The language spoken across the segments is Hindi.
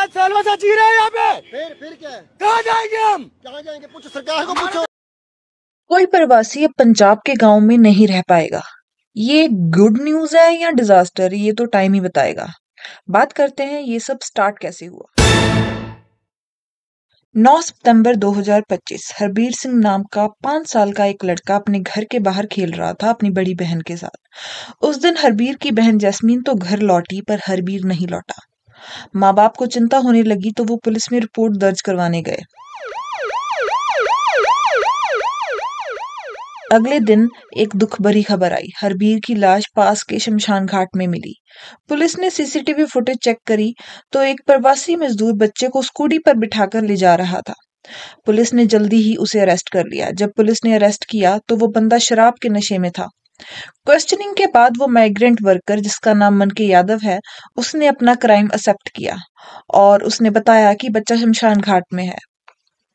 महाराज सालों से जी रहे हैं यहाँ पे। फिर क्या है? कहाँ जाएंगे हम? कहाँ जाएंगे? पूछो, सरकार को पूछो। कोई प्रवासी अब पंजाब के गांव में नहीं रह पाएगा। ये गुड न्यूज है या डिजास्टर, ये तो टाइम ही बताएगा। बात करते हैं ये सब स्टार्ट कैसे हुआ। 9 सितंबर 2025 हरबीर सिंह नाम का 5 साल का एक लड़का अपने घर के बाहर खेल रहा था अपनी बड़ी बहन के साथ। उस दिन हरबीर की बहन जैस्मीन तो घर लौटी पर हरबीर नहीं लौटा। माँ बाप को चिंता होने लगी तो वो पुलिस में रिपोर्ट दर्ज करवाने गए। अगले दिन एक दुख भरी खबर आई। हरबीर की लाश पास के शमशान घाट में मिली। पुलिस ने सीसीटीवी फुटेज चेक करी तो एक प्रवासी मजदूर बच्चे को स्कूटी पर बिठाकर ले जा रहा था। पुलिस ने जल्दी ही उसे अरेस्ट कर लिया। जब पुलिस ने अरेस्ट किया तो वो बंदा शराब के नशे में था। क्वेश्चनिंग के बाद वो माइग्रेंट वर्कर जिसका नाम मनके यादव है, उसने अपना क्राइम एक्सेप्ट किया और उसने बताया कि बच्चा शमशान घाट में है।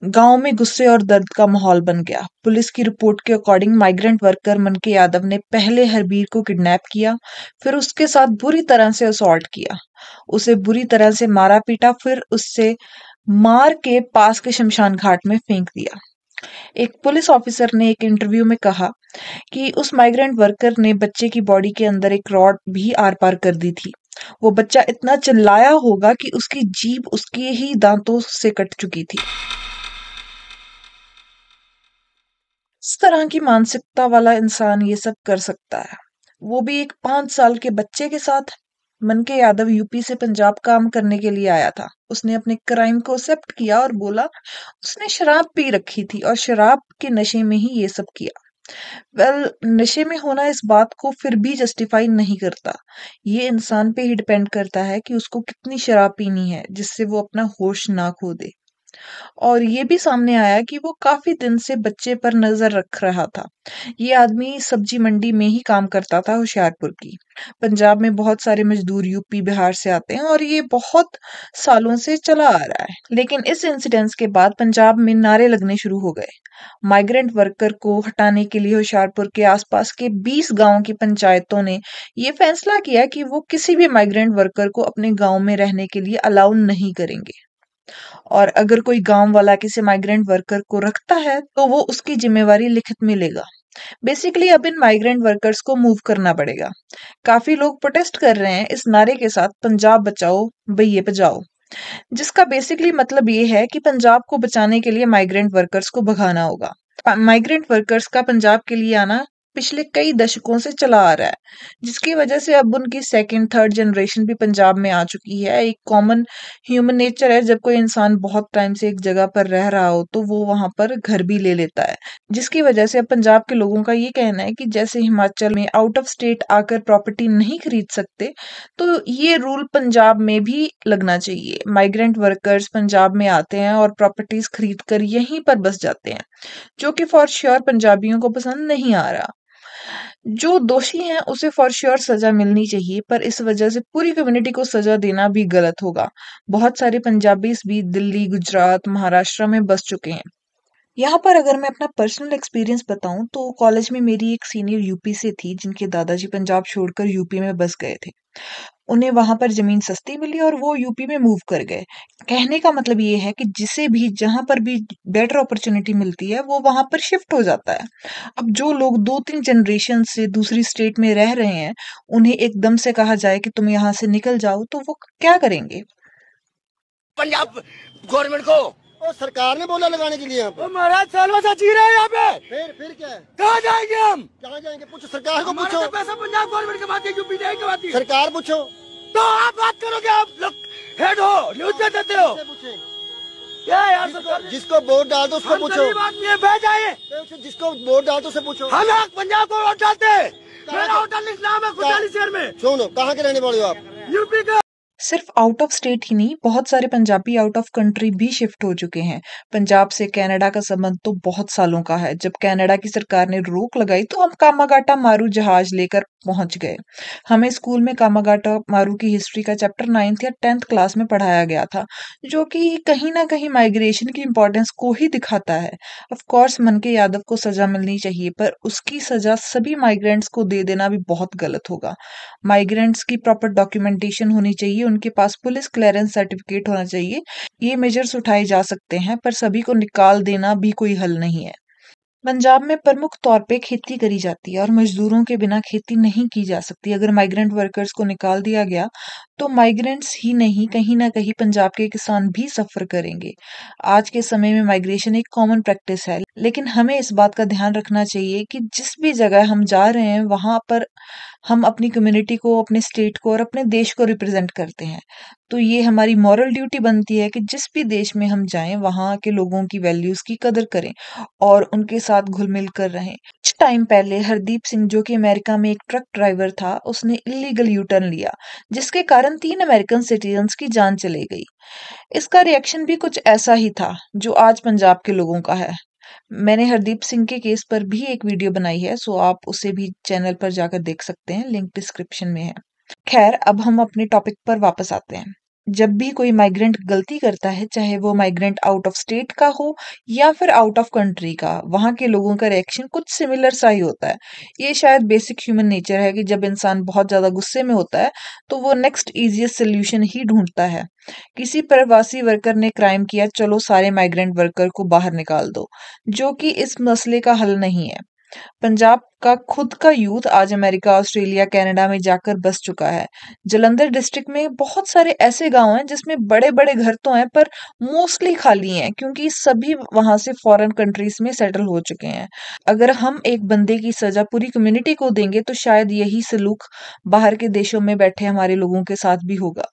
गांव में गुस्से और दर्द का माहौल बन गया। पुलिस की रिपोर्ट के अकॉर्डिंग माइग्रेंट वर्कर मनके यादव ने पहले हरबीर को किडनैप किया, फिर उसके साथ बुरी तरह से असॉल्ट किया, उसे बुरी तरह से मारा पीटा, फिर उससे मार के पास के शमशान घाट में फेंक दिया। एक पुलिस ऑफिसर ने एक इंटरव्यू में कहा कि उस माइग्रेंट वर्कर ने बच्चे की बॉडी के अंदर एक रॉड भी आर पार कर दी थी। वो बच्चा इतना चिल्लाया होगा कि उसकी जीभ उसके ही दांतों से कट चुकी थी। इस तरह की मानसिकता वाला इंसान ये सब कर सकता है, वो भी एक 5 साल के बच्चे के साथ। मनके यादव यूपी से पंजाब काम करने के लिए आया था। उसने अपने क्राइम को एक्सेप्ट किया और बोला उसने शराब पी रखी थी और शराब के नशे में ही ये सब किया। नशे में होना इस बात को फिर भी जस्टिफाई नहीं करता। ये इंसान पे ही डिपेंड करता है कि उसको कितनी शराब पीनी है जिससे वो अपना होश ना खो दे। और ये भी सामने आया कि वो काफी दिन से बच्चे पर नजर रख रहा था। ये आदमी सब्जी मंडी में ही काम करता था, होशियारपुर की। पंजाब में बहुत सारे मजदूर यूपी बिहार से आते हैं और ये बहुत सालों से चला आ रहा है। लेकिन इस इंसिडेंस के बाद पंजाब में नारे लगने शुरू हो गए। माइग्रेंट वर्कर को हटाने के लिए होशियारपुर के आसपास के 20 गांवों की पंचायतों ने ये फैसला किया कि वो किसी भी माइग्रेंट वर्कर को अपने गांव में रहने के लिए अलाउ नहीं करेंगे। और अगर कोई गांव वाला किसी माइग्रेंट वर्कर को रखता है तो वो उसकी जिम्मेवारी लिखित में लेगा। बेसिकली अब इन माइग्रेंट वर्कर्स को मूव करना पड़ेगा। काफी लोग प्रोटेस्ट कर रहे हैं इस नारे के साथ, पंजाब बचाओ भैये बचाओ, जिसका बेसिकली मतलब ये है कि पंजाब को बचाने के लिए माइग्रेंट वर्कर्स को भगाना होगा। माइग्रेंट वर्कर्स का पंजाब के लिए आना पिछले कई दशकों से चला आ रहा है, जिसकी वजह से अब उनकी सेकंड थर्ड जनरेशन भी पंजाब में आ चुकी है। एक कॉमन ह्यूमन नेचर है, जब कोई इंसान बहुत टाइम से एक जगह पर रह रहा हो तो वो वहां पर घर भी ले लेता है, जिसकी वजह से अब पंजाब के लोगों का ये कहना है कि जैसे हिमाचल में आउट ऑफ स्टेट आकर प्रॉपर्टी नहीं खरीद सकते, तो ये रूल पंजाब में भी लगना चाहिए। माइग्रेंट वर्कर्स पंजाब में आते हैं और प्रॉपर्टीज खरीद कर यहीं पर बस जाते हैं, जो कि फॉर श्योर पंजाबियों को पसंद नहीं आ रहा। जो दोषी हैं उसे फॉर श्योर सजा मिलनी चाहिए, पर इस वजह से पूरी कम्युनिटी को सजा देना भी गलत होगा। बहुत सारे पंजाबीज भी दिल्ली, गुजरात, महाराष्ट्र में बस चुके हैं। यहाँ पर अगर मैं अपना पर्सनल एक्सपीरियंस बताऊं तो कॉलेज में मेरी एक सीनियर यूपी से थी जिनके दादाजी पंजाब छोड़कर यूपी में बस गए थे। उन्हें वहां पर जमीन सस्ती मिली और वो यूपी में मूव कर गए। कहने का मतलब ये है कि जिसे भी जहां पर भी बेटर अपॉर्चुनिटी मिलती है वो वहां पर शिफ्ट हो जाता है। अब जो लोग 2-3 जनरेशन से दूसरी स्टेट में रह रहे हैं, उन्हें एकदम से कहा जाए कि तुम यहाँ से निकल जाओ तो वो क्या करेंगे? पंजाब गवर्नमेंट को और सरकार ने बोला लगाने के लिए यहाँ पे। महाराज सालों से जी रहे हैं यहाँ पे। फिर क्या है? कहाँ जाएंगे हम? कहाँ जाएंगे? पूछो, सरकार को हमारा पूछो। तो पैसा पंजाब गवर्नमेंट कमाती है, यूपी नहीं कमाती। सरकार पूछो। तो आप बात करोगे, आप लोग हेड हो, न्यूज पे देते हो। क्या यार, जिसको वोट डाल दो उसको पूछो। जिसको वोट डाल दो उसे पूछो। हम पंजाब को वोट डालते हैं। मेरा होटल नाम है खुशहाली शहर में। सुनो, कहाँ के रहने वाले हो आप? यूपी का। सिर्फ आउट ऑफ स्टेट ही नहीं, बहुत सारे पंजाबी आउट ऑफ कंट्री भी शिफ्ट हो चुके हैं। पंजाब से कनाडा का संबंध तो बहुत सालों का है। जब कनाडा की सरकार ने रोक लगाई तो हम कामागाटा मारू जहाज लेकर पहुंच गए। हमें स्कूल में कामागाटा मारू की हिस्ट्री का चैप्टर 9th या 10th क्लास में पढ़ाया गया था, जो कि कहीं ना कहीं माइग्रेशन की इंपॉर्टेंस को ही दिखाता है। ऑफ कोर्स मनके यादव को सजा मिलनी चाहिए, पर उसकी सजा सभी माइग्रेंट्स को दे देना भी बहुत गलत होगा। माइग्रेंट्स की प्रॉपर डॉक्यूमेंटेशन होनी चाहिए, उनके पास पुलिस क्लियरेंस सर्टिफिकेट होना चाहिए। ये मेजर्स उठाए जा सकते हैं, पर सभी को निकाल देना भी कोई हल नहीं है। पंजाब में प्रमुख तौर पे खेती करी जाती है और मजदूरों के बिना खेती नहीं की जा सकती। अगर माइग्रेंट वर्कर्स को निकाल दिया गया तो माइग्रेंट्स ही नहीं, कहीं ना कहीं पंजाब के किसान भी सफर करेंगे। आज के समय में माइग्रेशन एक कॉमन प्रैक्टिस है, लेकिन हमें इस बात का ध्यान रखना चाहिए कि जिस भी जगह हम जा रहे हैं वहां पर हम अपनी कम्युनिटी को, अपने स्टेट को और अपने देश को रिप्रेजेंट करते हैं। तो ये हमारी मॉरल ड्यूटी बनती है कि जिस भी देश में हम जाएं वहां के लोगों की वैल्यूज की कदर करें और उनके साथ घुल मिल कर रहें। कुछ टाइम पहले हरदीप सिंह, जो कि अमेरिका में एक ट्रक ड्राइवर था, उसने इलीगल यू टर्न लिया, जिसके कारण 3 अमेरिकन सिटीजन्स की जान चली गई। इसका रिएक्शन भी कुछ ऐसा ही था जो आज पंजाब के लोगों का है। मैंने हरदीप सिंह के केस पर भी एक वीडियो बनाई है, सो आप उसे भी चैनल पर जाकर देख सकते हैं, लिंक डिस्क्रिप्शन में है। खैर, अब हम अपने टॉपिक पर वापस आते हैं। जब भी कोई माइग्रेंट गलती करता है, चाहे वो माइग्रेंट आउट ऑफ स्टेट का हो या फिर आउट ऑफ कंट्री का, वहां के लोगों का रिएक्शन कुछ सिमिलर सा ही होता है। ये शायद बेसिक ह्यूमन नेचर है कि जब इंसान बहुत ज्यादा गुस्से में होता है तो वो नेक्स्ट इजीएस्ट सोल्यूशन ही ढूंढता है। किसी प्रवासी वर्कर ने क्राइम किया, चलो सारे माइग्रेंट वर्कर को बाहर निकाल दो, जो कि इस मसले का हल नहीं है। पंजाब का खुद का यूथ आज अमेरिका, ऑस्ट्रेलिया, कनाडा में जाकर बस चुका है। जलंधर डिस्ट्रिक्ट में बहुत सारे ऐसे गांव हैं जिसमें बड़े बड़े घर तो हैं पर मोस्टली खाली हैं, क्योंकि सभी वहां से फॉरेन कंट्रीज में सेटल हो चुके हैं। अगर हम एक बंदे की सजा पूरी कम्युनिटी को देंगे तो शायद यही सलूक बाहर के देशों में बैठे हमारे लोगों के साथ भी होगा।